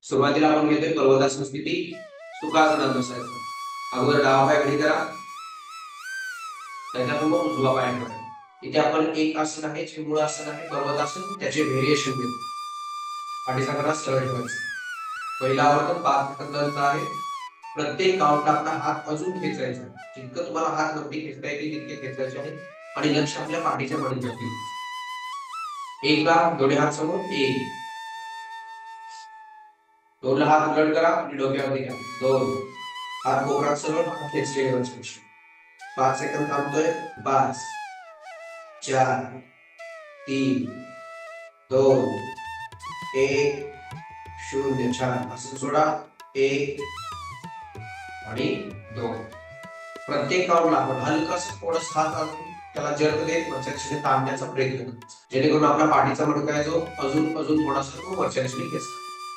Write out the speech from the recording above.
सुरुवातीला आपण घेतोय पर्वतासन स्थिती, सुखासनात बसायचं. अगोदर डावा पाय खाली करा, त्याच्यातून मग उजवा पाय ठेवा. इथे आपण एक आसन आहे जे मूळ आसन आहे पर्वतासन, त्याचे व्हेरिएशन घेऊ. पाठीचा कणा सरळ ठेवायचा. पहिला आवर्तन 5 सेकंदांचा आहे. प्रत्येक काउंटला आपला हात अजून खेचायचा. जितकं तुम्हाला हात वरती खेचता येतील तितके खेचायचे आहे आणि लक्ष आपल्या पाठीच्या मणक्यावरती. एकला दोन्ही हात समोर, एक. दोनला हात उलट करा आणि डोक्यावरती घ्या, दोन. हात कोपरात सरळ, हात खेचले वरची. 5 सेकंद थांबतोय. 5 4 3 2 1 0. छान. असं सोडा. 1 आणि 2. प्रत्येक काउंटला आपण हलकासा थोडासा हात आणून त्याला जर्क देत वरच्या दिशेने ताणण्याचा प्रयत्न करू, जेणेकरून आपला पाठीचा मणका आहे जो अजून थोडासा तो वरच्या दिशेने खेचतो.